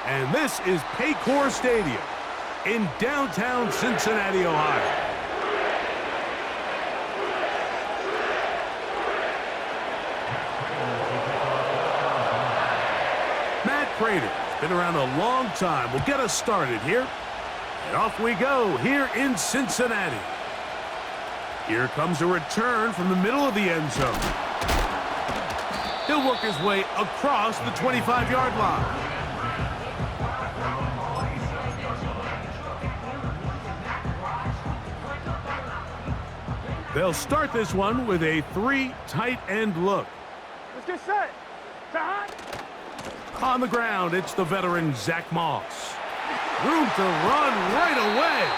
And this is Paycor Stadium in downtown Cincinnati, Ohio. Matt Prater's been around a long time. We'll get us started here. And off we go here in Cincinnati. Here comes a return from the middle of the end zone. He'll work his way across the 25-yard line. They'll start this one with a 3 tight end look. Let's get set. Time. On the ground, it's the veteran Zach Moss. Room to run right away.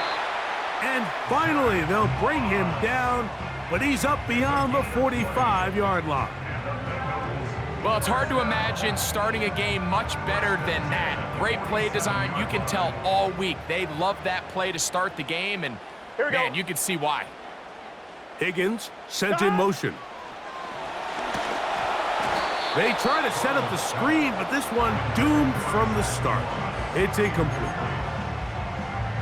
And finally, they'll bring him down, but he's up beyond the 45-yard line. Well, it's hard to imagine starting a game much better than that. Great play design. You can tell all week. They love that play to start the game, and, man, you can see why. Higgins sent in motion. They try to set up the screen, but this one doomed from the start. It's incomplete.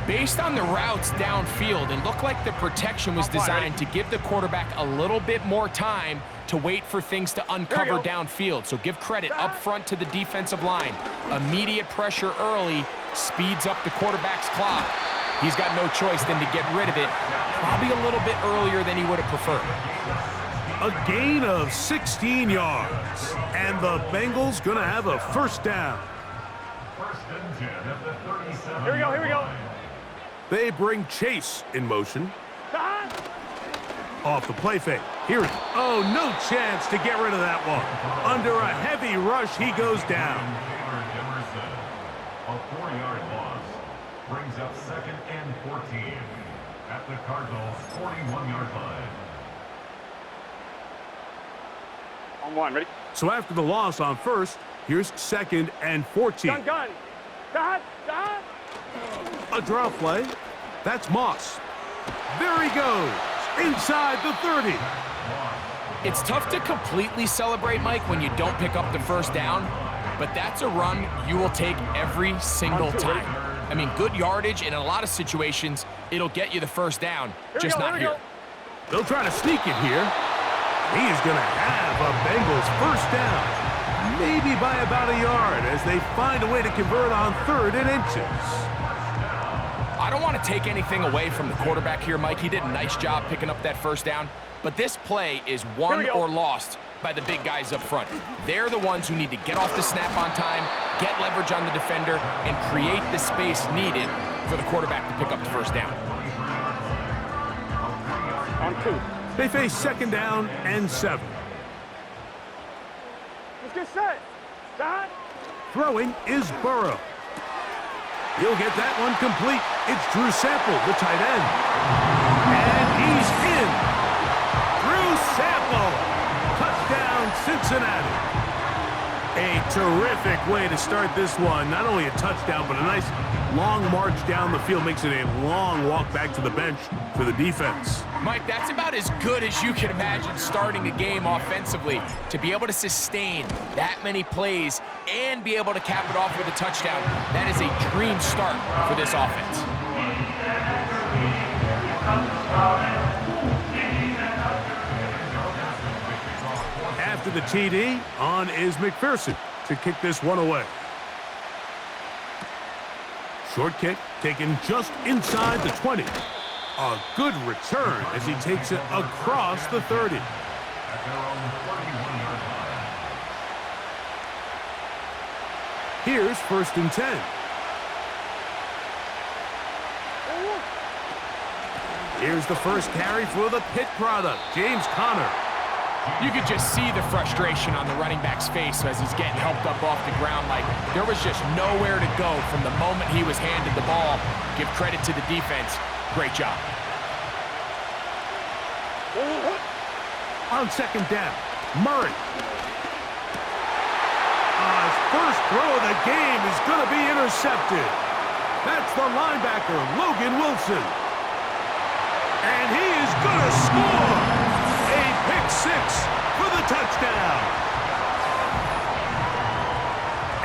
Based on the routes downfield, it looked like the protection was designed to give the quarterback a little bit more time to wait for things to uncover downfield. So give credit up front to the defensive line. Immediate pressure early speeds up the quarterback's clock. He's got no choice than to get rid of it, probably a little bit earlier than he would have preferred. A gain of 16 yards, and the Bengals gonna have a first down. Here we go, here we go. They bring Chase in motion. Time. Off the play fake. Here it is. Oh, no chance to get rid of that one. Under a heavy rush, he goes down. A 4-yard loss brings up 2nd and 14 at the Cardinals' 41-yard line. On one, ready? So after the loss on first, here's 2nd and 14. Gun. Dot. A draw play. That's Moss. There he goes. Inside the 30. It's tough to completely celebrate, Mike, when you don't pick up the first down, but that's a run you will take every single time. I mean, good yardage, and in a lot of situations, it'll get you the first down, just not here. They'll try to sneak it here. He's going to have a Bengals first down, maybe by about a yard, as they find a way to convert on 3rd and inches. I don't want to take anything away from the quarterback here, Mike. He did a nice job picking up that first down, but this play is won or lost by the big guys up front. They're the ones who need to get off the snap on time, get leverage on the defender, and create the space needed for the quarterback to pick up the first down. On 2. They face 2nd down and 7. Let's get set. Time. Throwing is Burrow. He'll get that one complete. It's Drew Sample, the tight end. And he's in. Drew Sample. Touchdown, Cincinnati. A terrific way to start this one. Not only a touchdown, but a nice long march down the field. Makes it a long walk back to the bench for the defense. Mike, that's about as good as you can imagine starting a game offensively. To be able to sustain that many plays and be able to cap it off with a touchdown, that is a dream start for this offense. After the TD, on is McPherson to kick this one away. Short kick taken just inside the 20. A good return as he takes it across the 30. Here's 1st and 10. Here's the first carry for the Pitt product, James Conner. You could just see the frustration on the running back's face as he's getting helped up off the ground. Like, there was just nowhere to go from the moment he was handed the ball. Give credit to the defense. Great job. On 2nd down, Murray. His first throw of the game is going to be intercepted. That's the linebacker, Logan Wilson. And he is going to score. A pick 6 for the touchdown.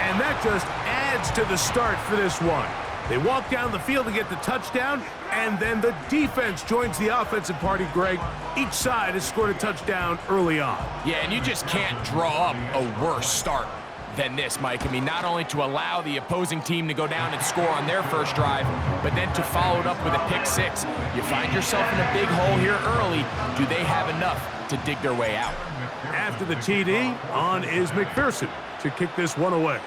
And And that just adds to the start for this one. They walk down the field to get the touchdown, and then the defense joins the offensive party, Greg. Each side has scored a touchdown early on. Yeah, and you just can't draw up a worse start than this, Mike. I mean, not only to allow the opposing team to go down and score on their first drive, but then to follow it up with a pick six. You find yourself in a big hole here early. Do they have enough to dig their way out? After the TD, on is McPherson to kick this one away.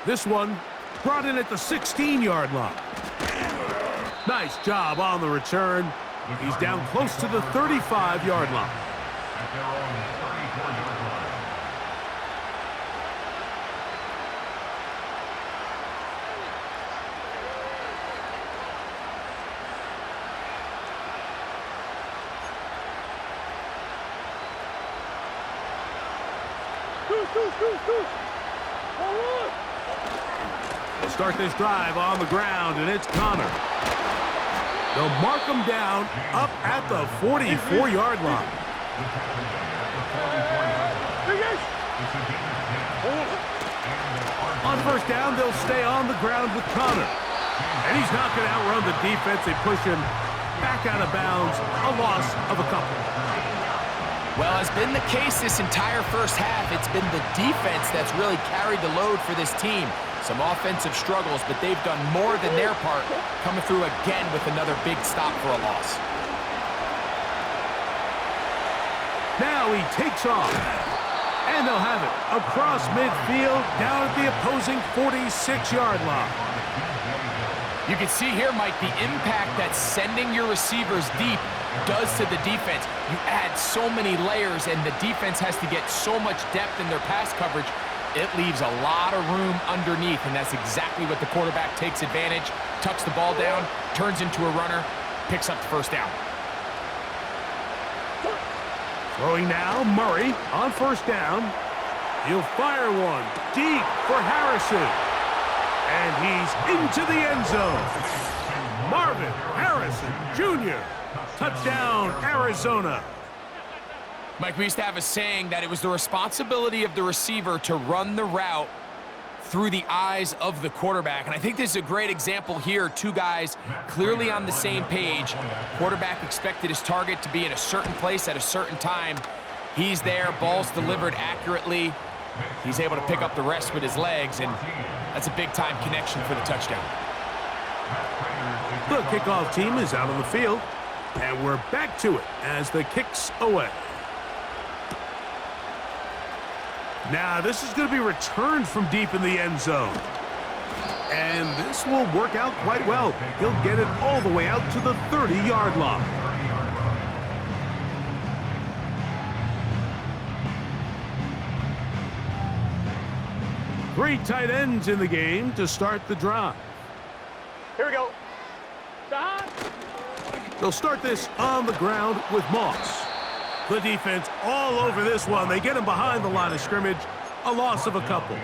This one brought in at the 16-yard line. Nice job on the return. He's down close to the 35-yard line. At their own 34-yard line. They'll start this drive on the ground, and it's Connor. They'll mark him down up at the 44-yard line. On first down, they'll stay on the ground with Connor. And he's not going to outrun the defense. They push him back out of bounds, a loss of a couple. Well, as been the case this entire first half, it's been the defense that's really carried the load for this team. Some offensive struggles, but they've done more than their part, coming through again with another big stop for a loss. Now he takes off. And they'll have it across midfield, down at the opposing 46-yard line. You can see here, Mike, the impact that sending your receivers deep does to the defense. You add so many layers, and the defense has to get so much depth in their pass coverage. It leaves a lot of room underneath, and that's exactly what the quarterback takes advantage, tucks the ball down, turns into a runner, picks up the first down. Throwing now, Murray on first down. He'll fire one deep for Harrison. And he's into the end zone. Marvin Harrison Jr. Touchdown, Arizona. Mike, we used to have a saying that it was the responsibility of the receiver to run the route through the eyes of the quarterback. And I think this is a great example here. Two guys clearly on the same page. Quarterback expected his target to be in a certain place at a certain time. He's there, ball's delivered accurately. He's able to pick up the rest with his legs, and that's a big-time connection for the touchdown. The kickoff team is out on the field, and we're back to it as the kick's away. Now, this is going to be returned from deep in the end zone. And this will work out quite well. He'll get it all the way out to the 30-yard line. Three tight ends in the game to start the drive. Here we go. They'll start this on the ground with Moss. The defense all over this one. They get him behind the line of scrimmage. A loss of a couple.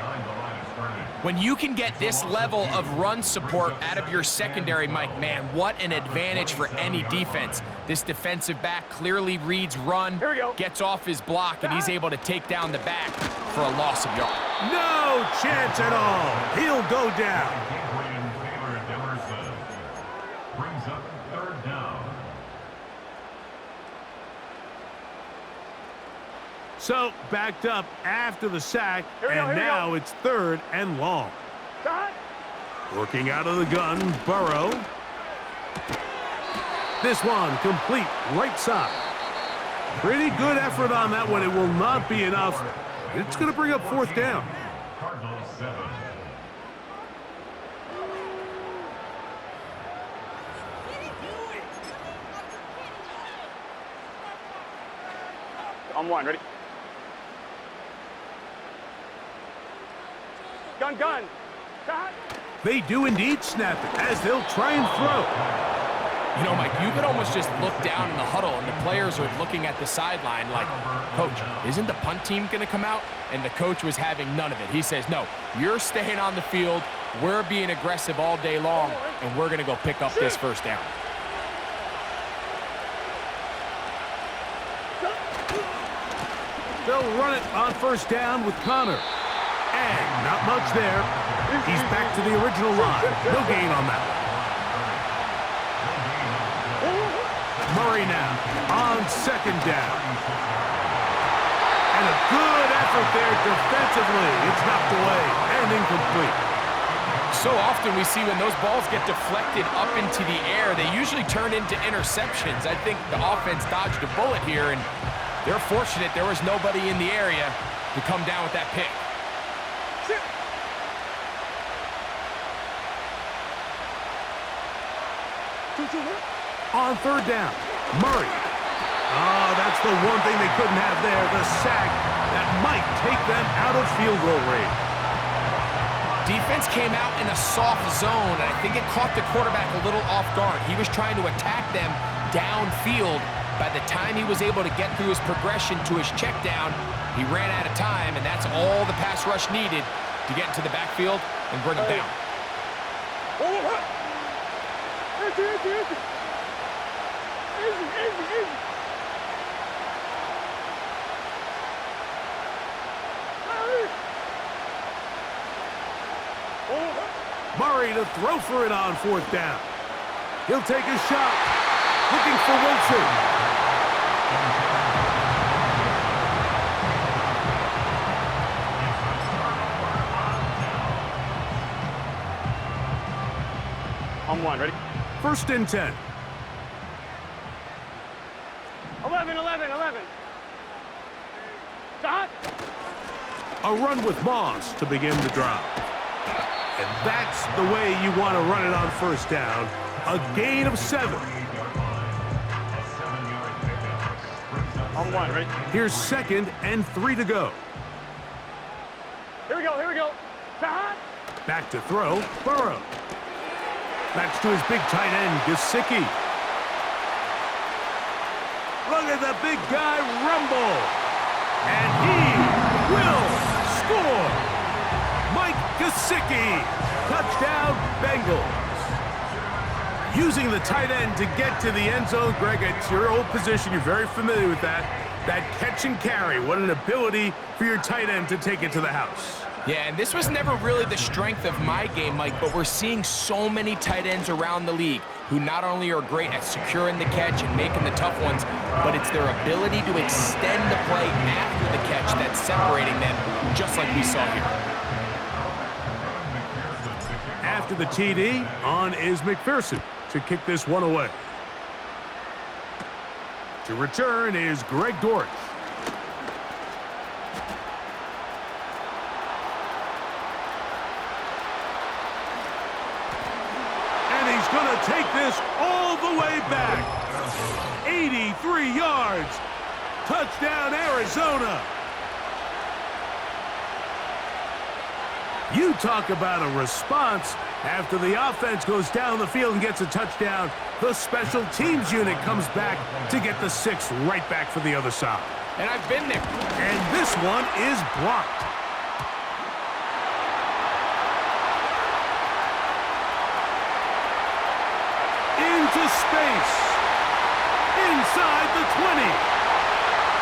When you can get this level of run support out of your secondary, Mike, man, what an advantage for any defense. This defensive back clearly reads run, gets off his block, and he's able to take down the back for a loss of yard. No chance at all. He'll go down. Brings up third down. So, backed up after the sack, and now it's third and long. Working out of the gun, Burrow. This one complete right side. Pretty good effort on that one. It will not be enough. It's going to bring up fourth down. Cardinals 7. On one, ready? Gun, gun. Shot. They do indeed snap it as they'll try and throw. You know, Mike, you could almost just look down in the huddle, and the players are looking at the sideline like, Coach, isn't the punt team going to come out? And the coach was having none of it. He says, no, you're staying on the field. We're being aggressive all day long, and we're going to go pick up this first down. They'll run it on first down with Connor. And not much there. He's back to the original line. No gain on that. Murray now on second down. And a good effort there defensively. It's knocked away and incomplete. So often we see when those balls get deflected up into the air, they usually turn into interceptions. I think the offense dodged a bullet here, and they're fortunate there was nobody in the area to come down with that pick. On third down, Murray. Oh, that's the one thing they couldn't have there, the sack that might take them out of field goal range. Defense came out in a soft zone, and I think it caught the quarterback a little off guard. He was trying to attack them downfield. By the time he was able to get through his progression to his check down, he ran out of time, and that's all the pass rush needed to get into the backfield and bring him down. Murray to throw for it on fourth down. He'll take a shot. Looking for Wilson. On one, ready? First and 10. 11. Stop. A run with Moss to begin the drive. And that's the way you want to run it on first down. A gain of 7. On one, ready? Here's second and 3 to go. Here we go. Stop. Back to throw, Burrow. That's to his big tight end, Gesicki. Look at the big guy rumble. And he will score. Mike Gesicki. Touchdown, Bengals. Using the tight end to get to the end zone, Greg, it's your old position. You're very familiar with that. That catch and carry. What an ability for your tight end to take it to the house. Yeah, and this was never really the strength of my game, Mike, but we're seeing so many tight ends around the league who not only are great at securing the catch and making the tough ones, but it's their ability to extend the play after the catch that's separating them, just like we saw here. After the TD, on is McPherson to kick this one away. To return is Greg Dortch. And he's going to take this all the way back. 83 yards. Touchdown, Arizona. You talk about a response. After the offense goes down the field and gets a touchdown, the special teams unit comes back to get the 6 right back for the other side. And I've been there. And this one is blocked. Into space. Inside the 20.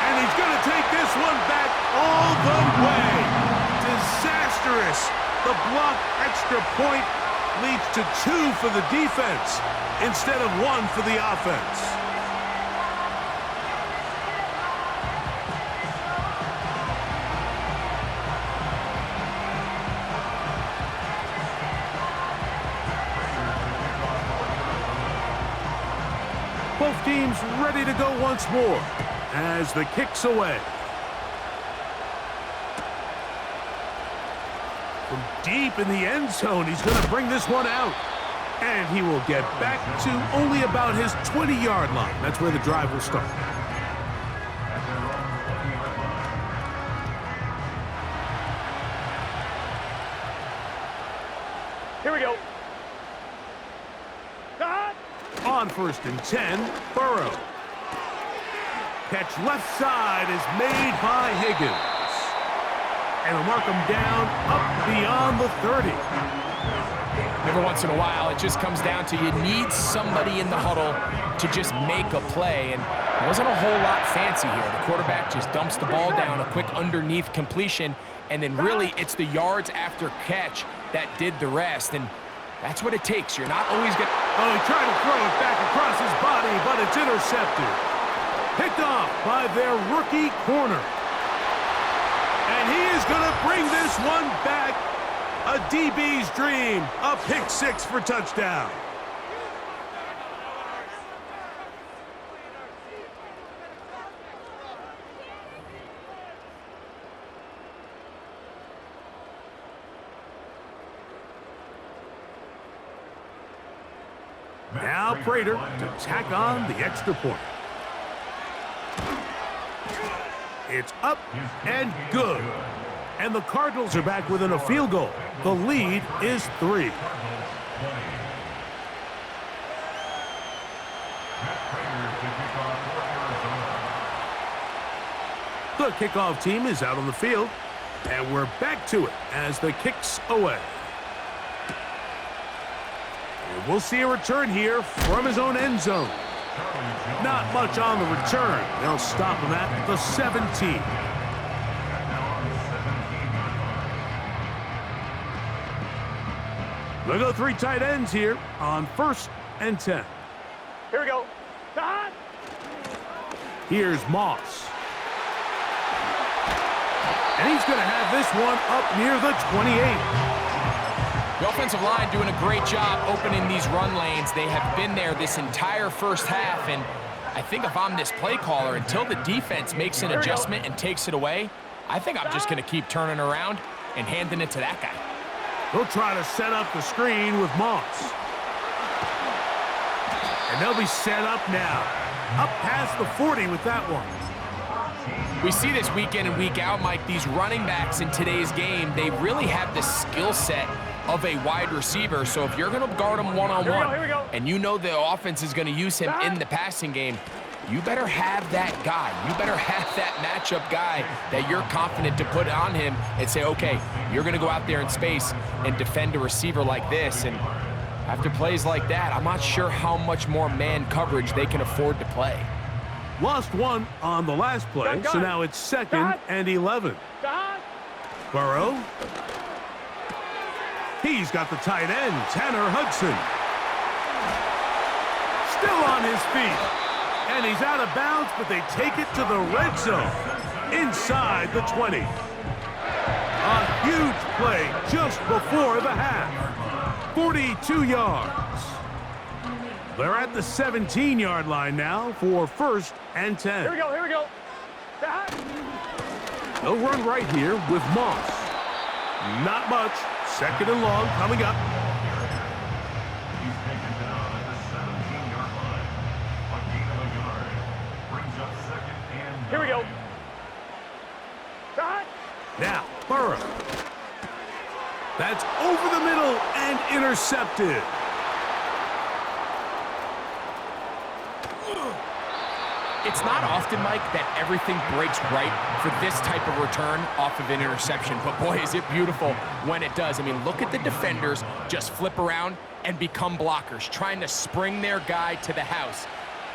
And he's going to take this one back all the way. Disastrous. The blocked extra point leads to 2 for the defense instead of 1 for the offense. Both teams ready to go once more as the kick's away. From deep in the end zone, he's going to bring this one out. And he will get back to only about his 20-yard line. That's where the drive will start. Here we go. On first and 10, Burrow. Catch left side is made by Higgins. And will mark him down up beyond the 30. Every once in a while, it just comes down to you need somebody in the huddle to just make a play. And Wasn't a whole lot fancy here. The quarterback just dumps the ball down, a quick underneath completion, and then really it's the yards after catch that did the rest, and that's what it takes. You're not always going to... Oh, he tried to throw it back across his body, but it's intercepted. Picked off by their rookie corner. And he is going to bring this one back. A DB's dream. A pick six for touchdown. Now Prater to tack on the extra point. It's up and good. And the Cardinals are back within a field goal. The lead is 3. The kickoff team is out on the field. And we're back to it as the kick's away. And we'll see a return here from his own end zone. Not much on the return. They'll stop him at the 17. They'll go 3 tight ends here on 1st and 10. Here we go. Stop. Here's Moss. And he's going to have this one up near the 28. The offensive line doing a great job opening these run lanes. They have been there this entire first half, and I think if I'm this play caller, until the defense makes an adjustment and takes it away, I think I'm just going to keep turning around and handing it to that guy. They'll try to set up the screen with Moss. And they'll be set up now. Up past the 40 with that one. We see this week in and week out, Mike. These running backs in today's game, they really have the skill set of a wide receiver. So if you're going to guard him one-on-one, and you know the offense is going to use him in the passing game, you better have that guy. You better have that matchup guy that you're confident to put on him and say, okay, you're going to go out there in space and defend a receiver like this. And after plays like that, I'm not sure how much more man coverage they can afford to play. Lost one on the last play, so now it's 2nd and 11. Burrow. He's got the tight end, Tanner Hudson. Still on his feet. And he's out of bounds, but they take it to the red zone. Inside the 20. A huge play just before the half. 42 yards. They're at the 17-yard line now for 1st and 10. Here we go, here we go. They'll run right here with Moss. Not much. 2nd and long coming up. He's taken down at the 17-yard line. A gain of a yard. Brings up 2nd and 9. Here we go. Now, Burrow. That's over the middle and intercepted. It's not often, Mike, that everything breaks right for this type of return off of an interception. But, boy, is it beautiful when it does. I mean, look at the defenders just flip around and become blockers, trying to spring their guy to the house.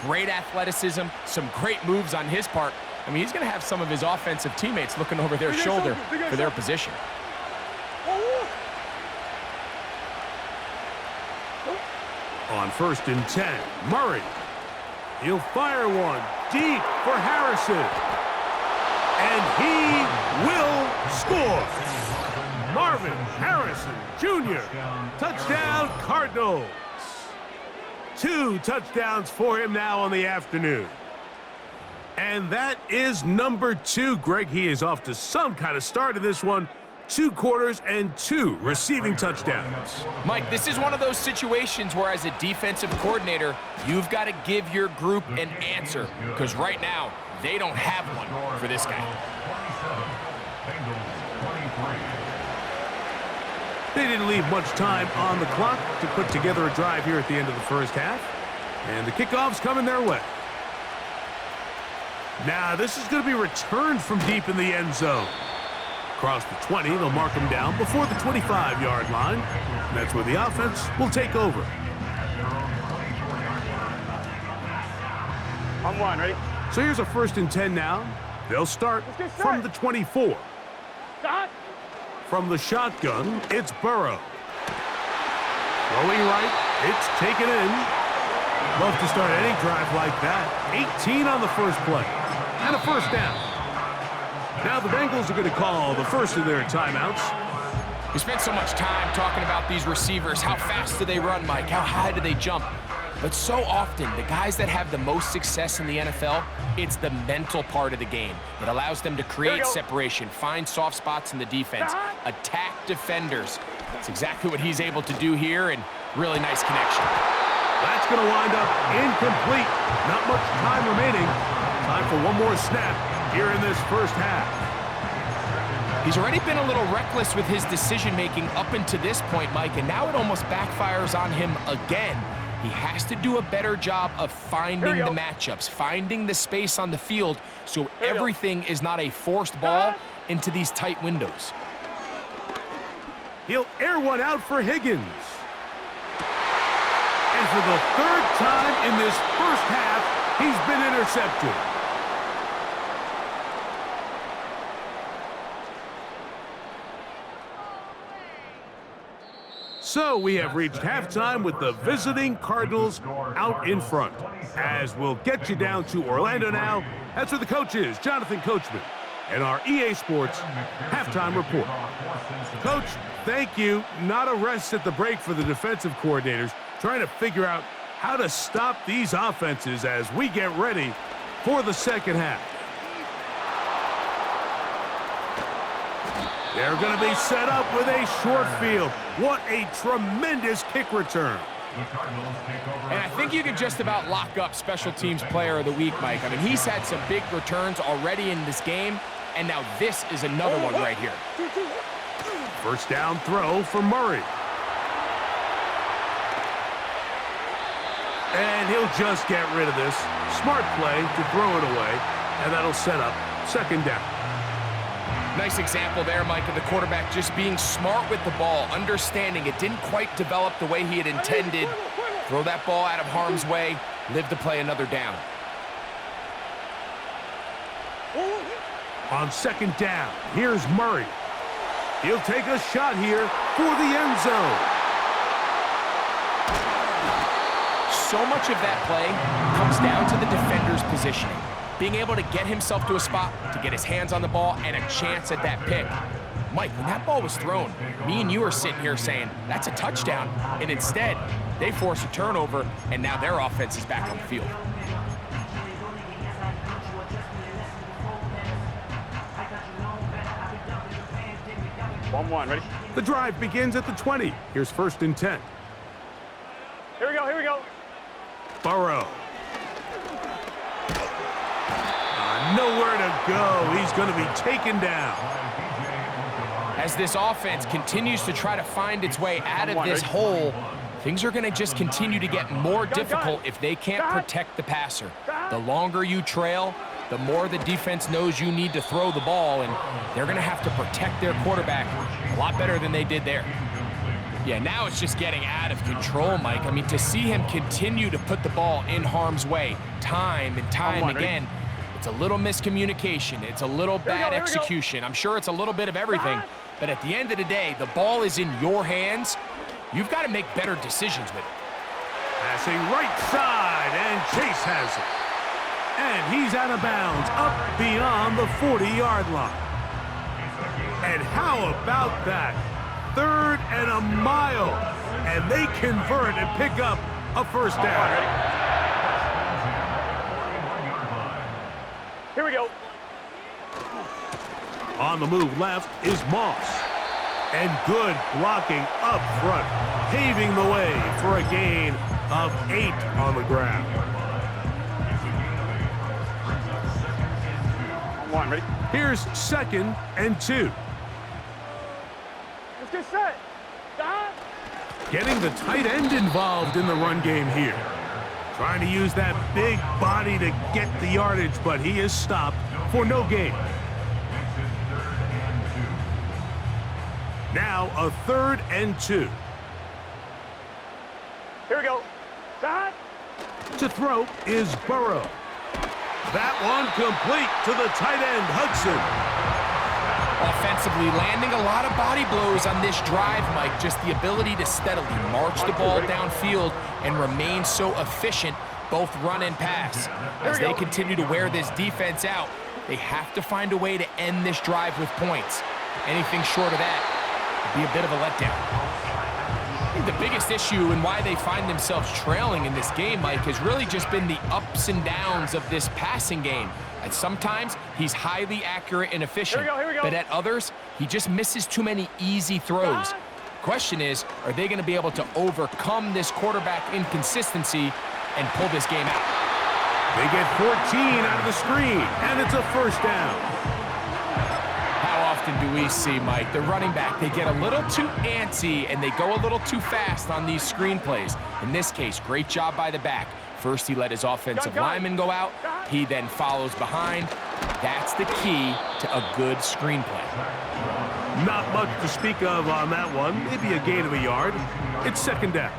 Great athleticism, some great moves on his part. I mean, he's going to have some of his offensive teammates looking over their shoulder for their position. On 1st and 10, Murray. He'll fire one deep for Harrison. And he will score. Marvin Harrison Jr. Touchdown Cardinals. 2 touchdowns for him now on the afternoon. And that is number 2, Greg. He is off to some kind of start in this one. 2 quarters and 2 receiving touchdowns. Mike, this is one of those situations where as a defensive coordinator, you've got to give your group an answer, because right now, they don't have one for this guy. They didn't leave much time on the clock to put together a drive here at the end of the first half. And the kickoff's coming their way. Now, this is going to be returned from deep in the end zone. Across the 20, they'll mark him down before the 25-yard line. And that's where the offense will take over. On 1, ready? So here's a 1st and 10 now. They'll start from the 24. From the shotgun, it's Burrow. Throwing right, it's taken in. Love to start any drive like that. 18 on the first play. And a 1st down. Now the Bengals are going to call the first of their timeouts. We spent so much time talking about these receivers. How fast do they run, Mike? How high do they jump? But so often, the guys that have the most success in the NFL, it's the mental part of the game. It allows them to create separation, find soft spots in the defense, attack defenders. That's exactly what he's able to do here, and really nice connection. That's going to wind up incomplete. Not much time remaining. Time for one more snap here in this first half. He's already been a little reckless with his decision-making up until this point, Mike, and now it almost backfires on him again. He has to do a better job of finding the matchups, finding the space on the field so everything is not a forced ball into these tight windows. He'll air one out for Higgins. And for the 3rd time in this first half, he's been intercepted. So we have reached halftime with the visiting Cardinals out in front. As we'll get you down to Orlando now, that's where the coach is, Jonathan Coachman, and our EA Sports halftime report. Coach, thank you. Not a rest at the break for the defensive coordinators, trying to figure out how to stop these offenses as we get ready for the second half. They're going to be set up with a short field. What a tremendous kick return. And I think you could just about lock up Special Teams Player of the Week, Mike. I mean, he's had some big returns already in this game, and now this is another one right here. 1st down throw for Murray. And he'll just get rid of this. Smart play to throw it away, and that'll set up 2nd down. Nice example there, Mike, of the quarterback just being smart with the ball, understanding it didn't quite develop the way he had intended. Throw that ball out of harm's way, live to play another down. On 2nd down, here's Murray. He'll take a shot here for the end zone. So much of that play comes down to the defender's positioning. Being able to get himself to a spot, to get his hands on the ball, and a chance at that pick. Mike, when that ball was thrown, me and you are sitting here saying, that's a touchdown, and instead, they force a turnover, and now their offense is back on the field. One, ready? The drive begins at the 20. Here's 1st and 10. Here we go. Burrow. Nowhere to go. He's going to be taken down. As this offense continues to try to find its way out of this hole, things are going to just continue to get more difficult if they can't protect the passer. The longer you trail, the more the defense knows you need to throw the ball, and they're going to have to protect their quarterback a lot better than they did there. Yeah, now it's just getting out of control, Mike. I mean, to see him continue to put the ball in harm's way time and time again, it's a little miscommunication. It's a little bad execution. I'm sure it's a little bit of everything. But at the end of the day, the ball is in your hands. You've got to make better decisions with it. Passing right side, and Chase has it. And he's out of bounds, up beyond the 40-yard line. And how about that? 3rd and a mile. And they convert and pick up a 1st down. Here we go. On the move left is Moss. And good blocking up front, paving the way for a gain of 8 on the ground. One, ready? Here's 2nd and 2. Let's get set. Getting the tight end involved in the run game here. Trying to use that big body to get the yardage, but he is stopped for no gain. Now a 3rd and 2. Here we go. To throw is Burrow. That one complete to the tight end, Hudson. Offensively, landing a lot of body blows on this drive, Mike. Just the ability to steadily march the ball downfield and remain so efficient, both run and pass. As they continue to wear this defense out, they have to find a way to end this drive with points. Anything short of that would be a bit of a letdown. I think the biggest issue and why they find themselves trailing in this game, Mike, has really just been the ups and downs of this passing game. And sometimes he's highly accurate and efficient, Here we go. but at others, he just misses too many easy throws. Question is, are they going to be able to overcome this quarterback inconsistency and pull this game out? They get 14 out of the screen, and it's a first down. How often do we see, Mike, the running back, they get a little too antsy and they go a little too fast on these screen plays. In this case, great job by the back. First, he let his offensive lineman go out. He then follows behind. That's the key to a good screenplay. Not much to speak of on that one. Maybe a gain of a yard. It's second down.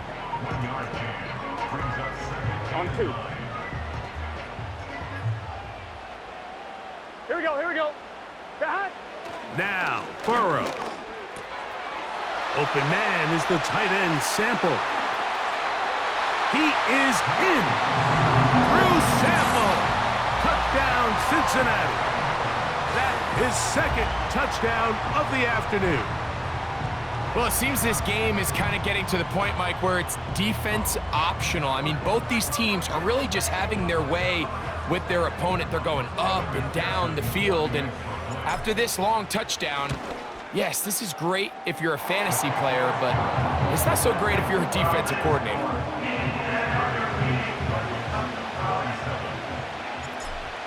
On 2. Here we go. Behind. Now, Burrow. Open man is the tight end, Sample. He is in. Through Sample. Touchdown, Cincinnati. That is second touchdown of the afternoon. Well, it seems this game is kind of getting to the point, Mike, where it's defense optional. I mean, both these teams are really just having their way with their opponent. They're going up and down the field, and after this long touchdown, yes, this is great if you're a fantasy player, but it's not so great if you're a defensive coordinator.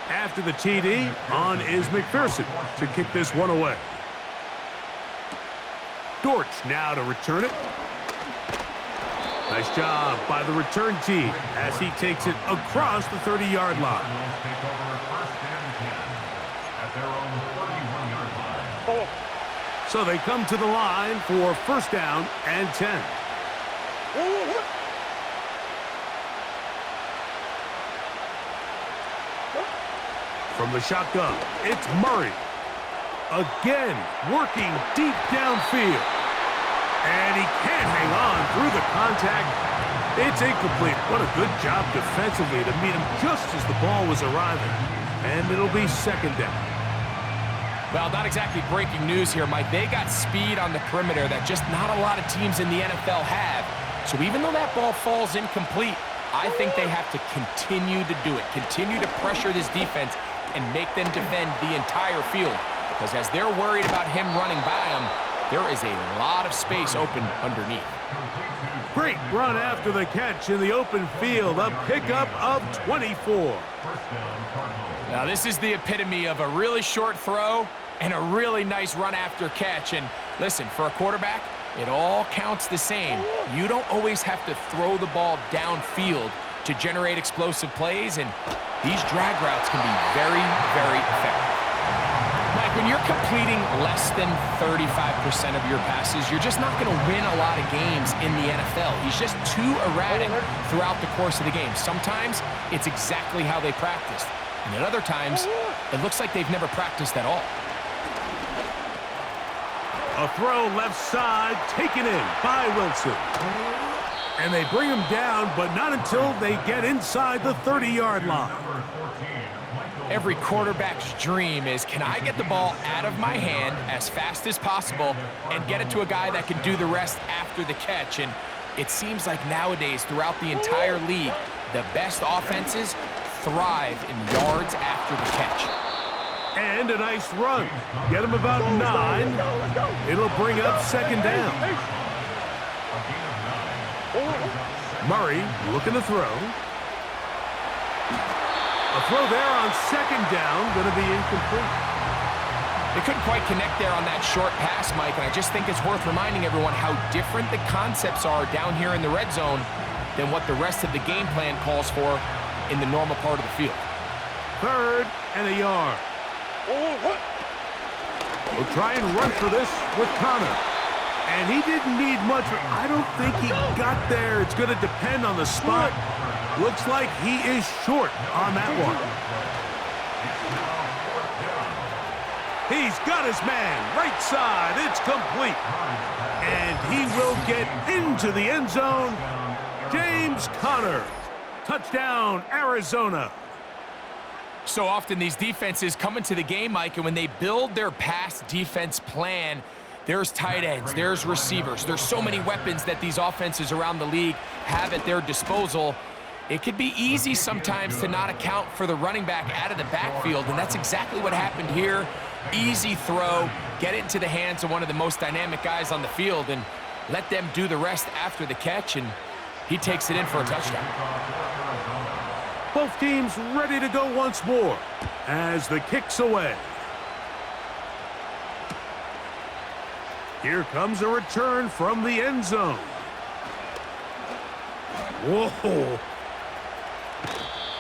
After the TD, on is McPherson to kick this one away. Dortch now to return it. Nice job by the return team as he takes it across the 30-yard line. So they come to the line for first down and 10. From the shotgun, it's Murray. Again, working deep downfield. And he can't hang on through the contact. It's incomplete. What a good job defensively to meet him just as the ball was arriving. And it'll be second down. Well, not exactly breaking news here, Mike. They got speed on the perimeter that just not a lot of teams in the NFL have. So even though that ball falls incomplete, I think they have to continue to do it. Continue to pressure this defense and make them defend the entire field. Because as they're worried about him running by them, there is a lot of space open underneath. Great run after the catch in the open field. A pickup of 24. Now this is the epitome of a really short throw and a really nice run after catch. And listen, for a quarterback, it all counts the same. You don't always have to throw the ball downfield to generate explosive plays, and these drag routes can be very, very effective. Mike, when you're completing less than 35% of your passes, you're just not going to win a lot of games in the NFL. He's just too erratic throughout the course of the game. Sometimes it's exactly how they practiced, and at other times, it looks like they've never practiced at all. A throw left side, taken in by Wilson. And they bring him down, but not until they get inside the 30-yard line. Every quarterback's dream is, can I get the ball out of my hand as fast as possible and get it to a guy that can do the rest after the catch? And it seems like nowadays, throughout the entire league, the best offenses thrive in yards after the catch. And a nice run. Get him about 9. It'll bring up second down. Murray looking to throw. A throw there on second down, going to be incomplete. They couldn't quite connect there on that short pass, Mike, and I just think it's worth reminding everyone how different the concepts are down here in the red zone than what the rest of the game plan calls for in the normal part of the field. Third and a yard. We'll try and run for this with Connor. And he didn't need much. I don't think he got there. It's going to depend on the spot. Looks like he is short on that one. He's got his man, right side, it's complete. And he will get into the end zone. James Conner, touchdown, Arizona. So often these defenses come into the game, Mike, and when they build their pass defense plan, there's tight ends, there's receivers, there's so many weapons that these offenses around the league have at their disposal. It could be easy sometimes to not account for the running back out of the backfield, and that's exactly what happened here. Easy throw, get it into the hands of one of the most dynamic guys on the field, and let them do the rest after the catch, and he takes it in for a touchdown. Both teams ready to go once more as the kick's away. Here comes a return from the end zone. Whoa.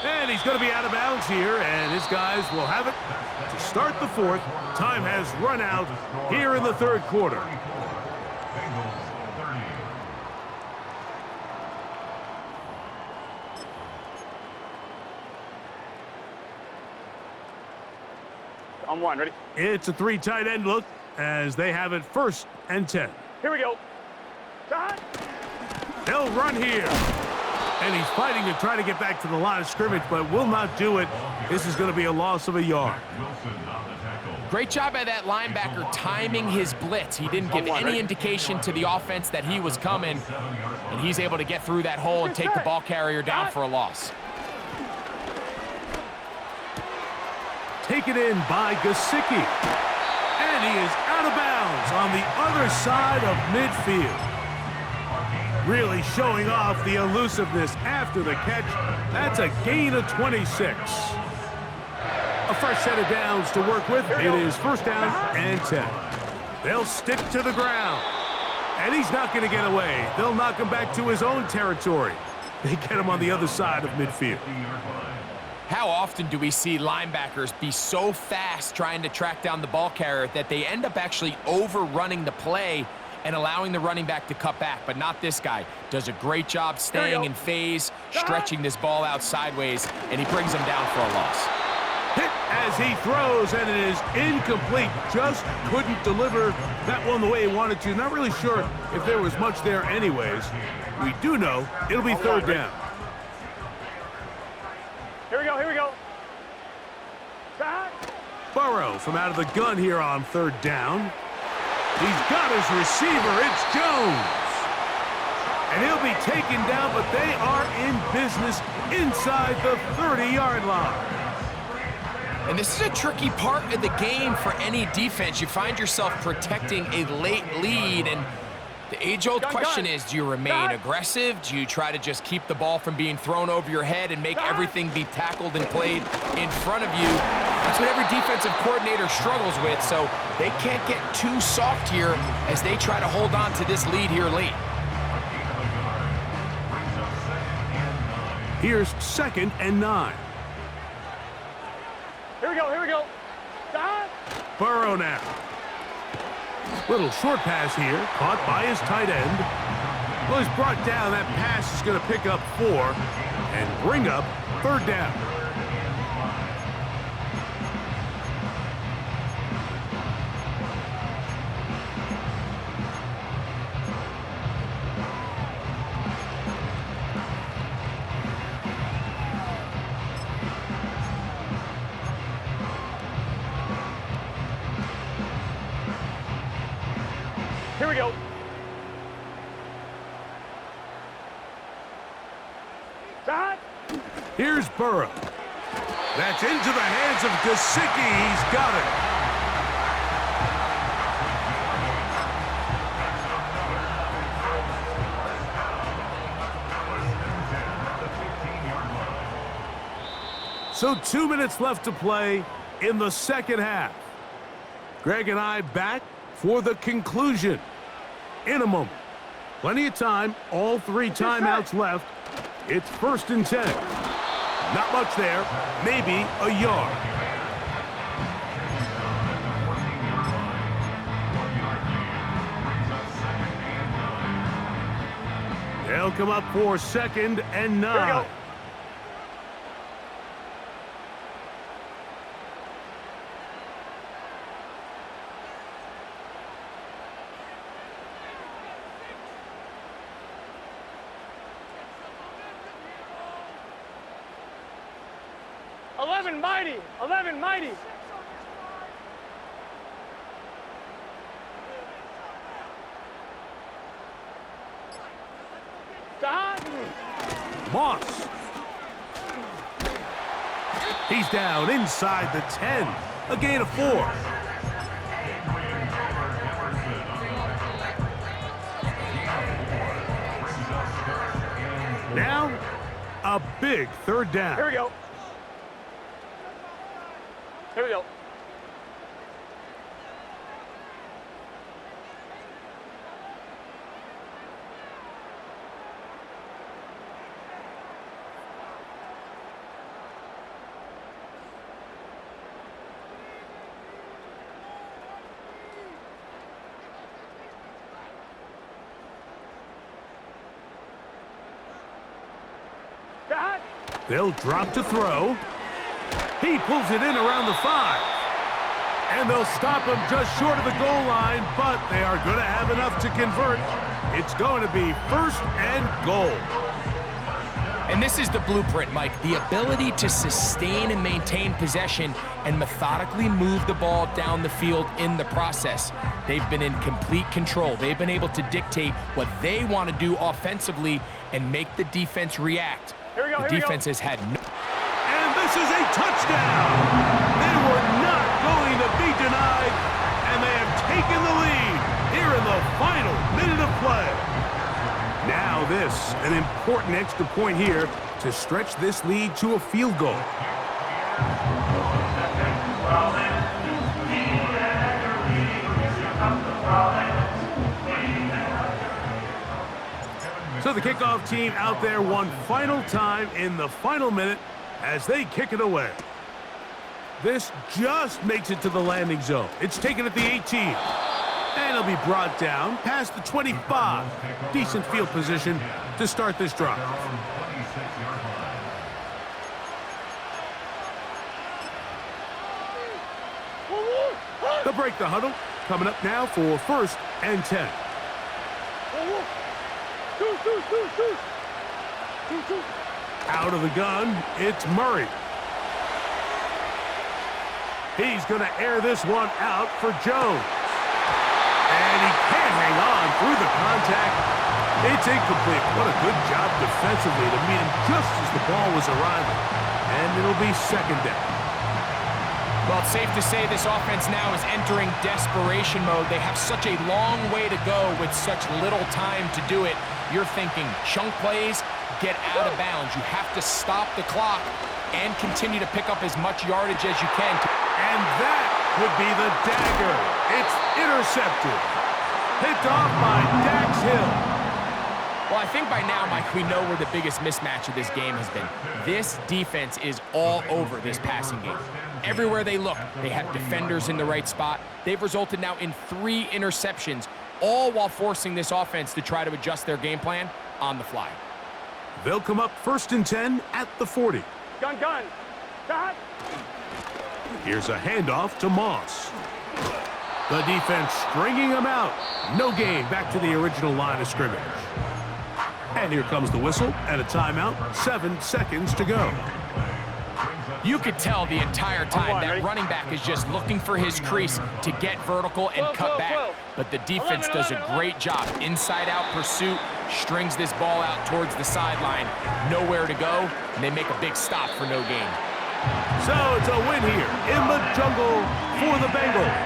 And he's going to be out of bounds here, and his guys will have it to start the fourth. Time has run out here in the third quarter. On one, ready? It's a three tight end look as they have it 1st and 10. Here we go. Shot. They'll run here. And he's fighting to try to get back to the line of scrimmage, but will not do it. This is going to be a loss of a yard. Great job by that linebacker timing his blitz. He didn't give any indication to the offense that he was coming, and he's able to get through that hole and take the ball carrier down for a loss. Taken in by Gesicki. And he is out of bounds on the other side of midfield. Really showing off the elusiveness after the catch. That's a gain of 26. A fresh set of downs to work with. It is 1st down and 10. They'll stick to the ground. And he's not going to get away. They'll knock him back to his own territory. They get him on the other side of midfield. How often do we see linebackers be so fast trying to track down the ball carrier that they end up actually overrunning the play and allowing the running back to cut back? But not this guy. Does a great job staying in phase, stretching this ball out sideways, and he brings him down for a loss. Hit as he throws, and it is incomplete. Just couldn't deliver that one the way he wanted to. Not really sure if there was much there anyways. We do know it'll be 3rd down. Here we go, here we go. Shot. Burrow from out of the gun here on 3rd down. He's got his receiver. It's Jones. And he'll be taken down, but they are in business inside the 30-yard line. And this is a tricky part of the game for any defense. You find yourself protecting a late lead, and the age-old question is, do you remain aggressive? Do you try to just keep the ball from being thrown over your head and make everything be tackled and played in front of you? That's what every defensive coordinator struggles with, so they can't get too soft here as they try to hold on to this lead here late. Here's 2nd and 9. Here we go, here we go. Shot. Burrow now. Little short pass here, caught by his tight end. Well, he's brought down. That pass is going to pick up 4 and bring up 3rd down. Here we go. Shot. Here's Burrow. That's into the hands of Gesicki. He's got it. So 2 minutes left to play in the 2nd half. Greg and I back for the conclusion in a moment. Plenty of time, all 3 timeouts left. It's 1st and 10. Not much there, maybe a yard. They'll come up for 2nd and 9. 11 mighty. 11 mighty. Moss. He's down inside the 10. A gain of 4. Now, a big third down. Here we go. Here we go. They'll drop to throw. He pulls it in around the 5. And they'll stop him just short of the goal line, but they are going to have enough to convert. It's going to be 1st and goal. And this is the blueprint, Mike. The ability to sustain and maintain possession and methodically move the ball down the field in the process. They've been in complete control. They've been able to dictate what they want to do offensively and make the defense react. The defense has had no... And this is a touchdown! They were not going to be denied, and they have taken the lead here in the final minute of play. Now this, an important extra point here to stretch this lead to a field goal. So the kickoff team out there one final time in the final minute as they kick it away. This just makes it to the landing zone. It's taken at the 18. And it'll be brought down past the 25. Decent field position to start this drive. They'll break the huddle. Coming up now for 1st and 10. Out of the gun, it's Murray. He's going to air this one out for Jones. And he can't hang on through the contact. It's incomplete. What a good job defensively to meet him just as the ball was arriving. And it'll be 2nd down. Well, it's safe to say this offense now is entering desperation mode. They have such a long way to go with such little time to do it. You're thinking chunk plays, get out of bounds. You have to stop the clock and continue to pick up as much yardage as you can. And that would be the dagger. It's intercepted. Picked off by Dax Hill. Well, I think by now, Mike, we know where the biggest mismatch of this game has been. This defense is all over this passing game. Everywhere they look, they have defenders in the right spot. They've resulted now in 3 interceptions, all while forcing this offense to try to adjust their game plan on the fly. They'll come up 1st and 10 at the 40. Gun. Got. Here's a handoff to Moss. The defense stringing him out. No gain back to the original line of scrimmage. And here comes the whistle and a timeout. 7 seconds to go. You could tell the entire time that running back is just looking for his crease to get vertical and cut back. But the defense does a great job. Inside-out pursuit, strings this ball out towards the sideline. Nowhere to go, and they make a big stop for no gain. So it's a win here in the jungle for the Bengals.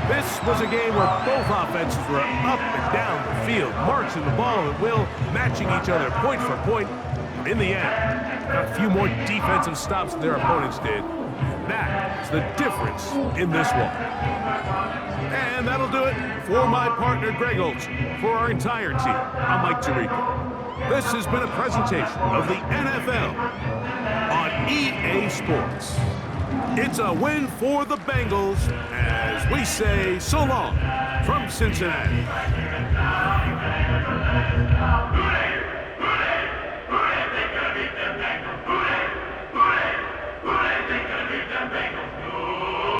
This was a game where both offenses were up and down the field, marching the ball at will, matching each other point for point. In the end, a few more defensive stops than their opponents did. That's the difference in this one. And that'll do it for my partner, Greg Olson. For our entire team, I'm Mike Tirico. This has been a presentation of the NFL on EA Sports. It's a win for the Bengals as we say so long from Cincinnati.